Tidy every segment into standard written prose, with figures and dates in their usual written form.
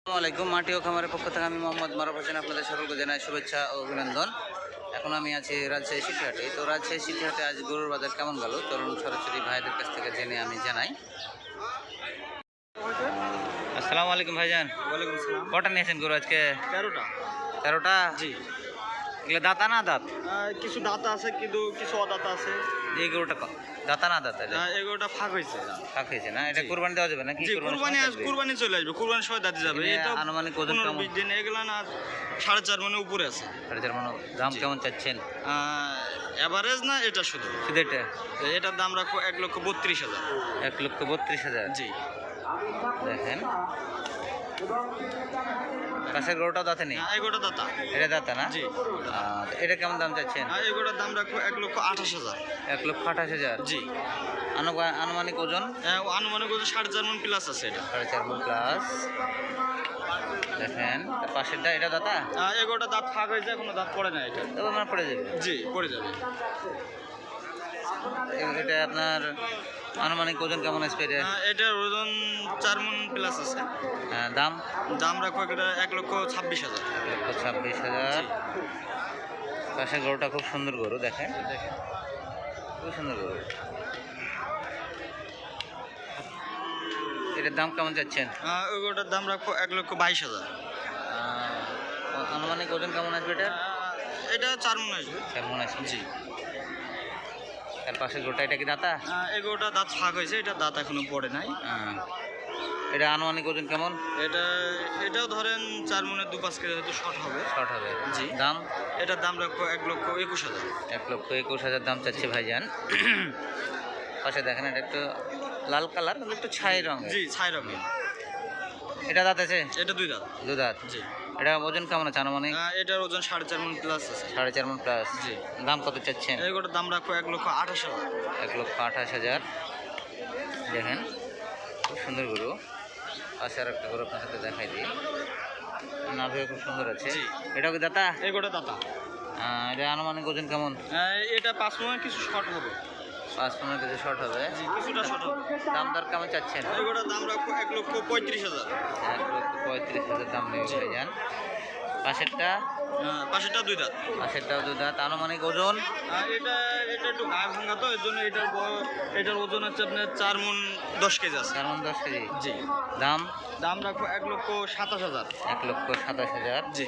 আসসালামাইকুম। মাটি ও খামারের পক্ষ থেকে আমি মোহাম্মদ মারুফ হোসেন আপনাদের সকলকে জানাই শুভেচ্ছা ও অভিনন্দন। এখন আমি আছি রাজশাহী সিটিহাটে। তো রাজশাহী সিটিহাটে আজ গরুর বাজার কেমন গেল চলুন সরাসরি ভাইদের কাছ থেকে জেনে আমি জানাই। আসসালামু আলাইকুম ভাইজান। ওয়ালাইকুম আসসালাম। কটা নিয়েছেন গরু আজকে? 13টা। 13টা? জি। এগুলো দাতা না দাঁত? কিছু দাঁতা আছে কিন্তু কিছু অদাঁতা আছে। এই গরুটা দাতা না দাঁত? এগুলোটা ফাঁক হয়েছে। ফাঁক হয়েছে না? এটা কুরবানি দেওয়া যাবে নাকি? কুরবানি চলে আসবে, কুরবানি সময় দাঁতে যাবে। এটা আনুমানিক ওজন কেমন? 20 দিন এগুলা না 4.5 মনের উপরে আছে। 4.5 মণ। দাম কেমন চাচ্ছেন? এভারেজ না এটা শুধু এটা? এটার দাম রাখো 1,32,000। 1,32,000? জি। দেখেন পাশের গরুটাও দাঁতে নেই? এগুলোটা দাঁতা। এটা দাঁতা না? জি। এটা কেমন দাম চাচ্ছেন? এগুলোর দাম রাখো 1,28,000। 1,28,000? জি। আনুমানিক ওজন? আনুমানিক ওজন 4.5 মণ প্লাস আছে। এটা 4.5 মণ প্লাস। দেখেন তার পাশেরটা, এটা দাঁতা? এগুলোটা দাঁত ফাঁক হয়েছে, এখনো দাঁত পড়ে না। এটা তবে আমার পড়ে যাবে? জি, পড়ে যাবে। এটা আপনার আনুমানিক ওজন কেমন আসবে? এটার ওজন 4 মণ প্লাস আছে। দাম? দাম রাখো এটা 1,26,000। 1,26,000। পাশের গরুটা খুব সুন্দর গরু, দেখেন খুব সুন্দর গরু। এটার দাম কেমন যাচ্ছেন? ওটার দাম রাখো 1,22,000। আনুমানিক ওজন কেমন আসবে এটা? এটা 4 মণ আসবে। 4 মণ আসবে? জি। তার পাশের গরুটা, এটা কি দাঁতা? এগুলোটা দাঁত ফাঁক হয়েছে, এটা দাঁত এখনো পড়ে নাই। এটা আনুমানিক ওজন কেমন? এটাও ধরেন 4 মণের 2-5 কেজি হয়তো শর্ট হবে। শর্ট হবে? জি। দাম? এটার দাম রাখো 1,21,000। 1,21,000 দাম চাচ্ছে ভাইজান। পাশে দেখেন এটা একটু লাল কালার, কিন্তু একটু ছাই রঙের। জি, ছাই রঙের। এটা দাঁত আছে? এটা 2 দাঁত। 2 দাঁত? জি। এটা ওজন কেমন আছে আনুমানিক? এটার ওজন 4.5 মণ প্লাস আছে। 4.5 মণ প্লাস? জি। দাম কত চাচ্ছেন? এগুলোর দাম রাখো 1,28,000। 1,28,000। দেখেন খুব সুন্দর গরু। পাশে আর একটা গরু আপনার সাথে দেখাই দিই, নাভিও খুব সুন্দর আছে। জি। এটাও কি দাঁতা? এগুলো দাঁতা। এটা আনুমানিক ওজন কেমন? এটা 5 মণের কিছু শর্ট হবে। 5 মণের কিছু শর্ট হবে? জি, কিছুটা শর্ট হবে। দাম দর কেমন চাচ্ছেন? এগুলোর দাম রাখো 1,35,000। 1,35,000 দাম নেবে ভাইজান। পাশেরটা? পাশেরটা 2 দাঁত। পাশেরটাও 2 দাঁত। আনুমানিক ওজন? এটা একটু গায়ে ভাঙা, তো এর জন্য এটার ওজন হচ্ছে আপনার 4 মণ 10 কেজি আছে। 4 মণ 10 কেজি? জি। দাম? দাম রাখো 1,27,000। 1,27,000। জি।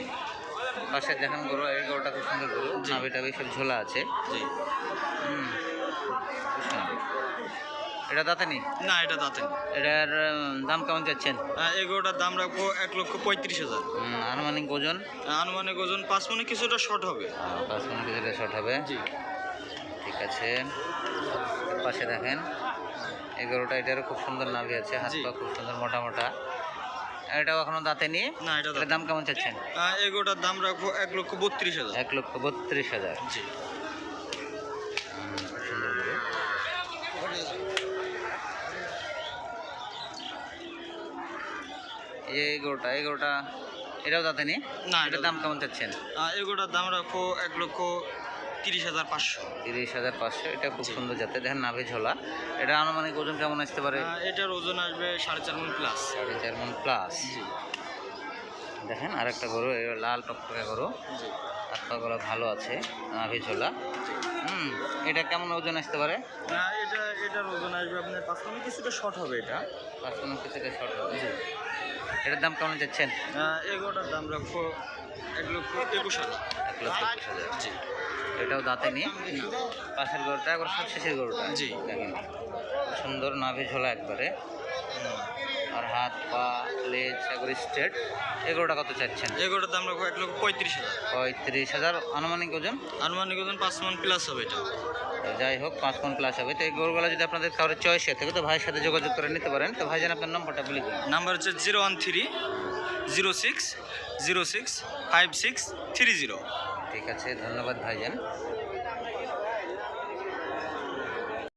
পাশে দেখেন গরু, এই গরুটা খুব সুন্দর গরু, নাভিটা বেশ ঝোলা আছে। জি। খুব সুন্দর। এটা দাঁতে নেই? না, এটা দাঁতে নেই। এটার দাম কেমন যাচ্ছেন? এগুলোটার দাম রাখবো 1,35,000। আনুমানিক ওজন? আনুমানিক ওজন 5 মণে কিছুটা শর্ট হবে। 5 মণ কিছুটা শর্ট হবে? জি। ঠিক আছে। পাশে দেখেন এই গরুটা, এটারও খুব সুন্দর নাভি আছে, হাত পা খুব সুন্দর মোটা মোটা। এটাও এখনো দাঁতে নিয়ে? না, এটা দাম কেমন চাচ্ছেন? এগুলোটার দাম রাখবো 1,32,000। 1,32,000? জি। সুন্দর গরু। এই গরুটা এটাও দাঁতে নেই? না, এটার দাম কেমন চাচ্ছেন? এগুলোটার দাম রাখবো 1,30,500। 30,500। এটা খুব সুন্দর জাতের, দেখেন নাভি ঝোলা। এটা আনুমানিক ওজন কেমন আসতে পারে? এটার ওজন আসবে 4.5 মণ প্লাস। 4.5 মণ প্লাস? জি। দেখেন আরেকটা গরু, লাল টকটকে গরু, জি। হাত পাগুলো ভালো আছে, নাভি ঝোলা। এটা কেমন ওজন আসতে পারে? এটার ওজন আসবে আপনার 5 মণে কিছুটা শর্ট হবে। এটা 5 মণ কিছুটা শর্ট হবে? জি। এটার দাম কেমন যাচ্ছেন? এগুলোটার দাম রাখবো 1,21,000। 1,21,000? জি। এটাও দাঁতে নিয়ে? পাশের গরুটা একবার সবশেষের গরুটা? জি। দেখেন সুন্দর নাভি ঝোলা একবারে, আর হাত পা লেজ একবার স্ট্রেট। এগুলোটা কত চাচ্ছেন? এগুলোটার দাম রাখবো 1,35,000। 35,000। আনুমানিক ওজন? আনুমানিক ওজন 5 মণ প্লাস হবে। এটা যাই হোক 5 মণ প্লাস হবে। তো এই গরুগুলো যদি আপনাদের কারোর চয়েসে থাকে তো ভাইয়ের সাথে যোগাযোগ করে নিতে পারেন। তো ভাইজান আপনার নম্বরটা বলে দিন। নাম্বার হচ্ছে 01306065630। ঠিক আছে, ধন্যবাদ ভাইজান।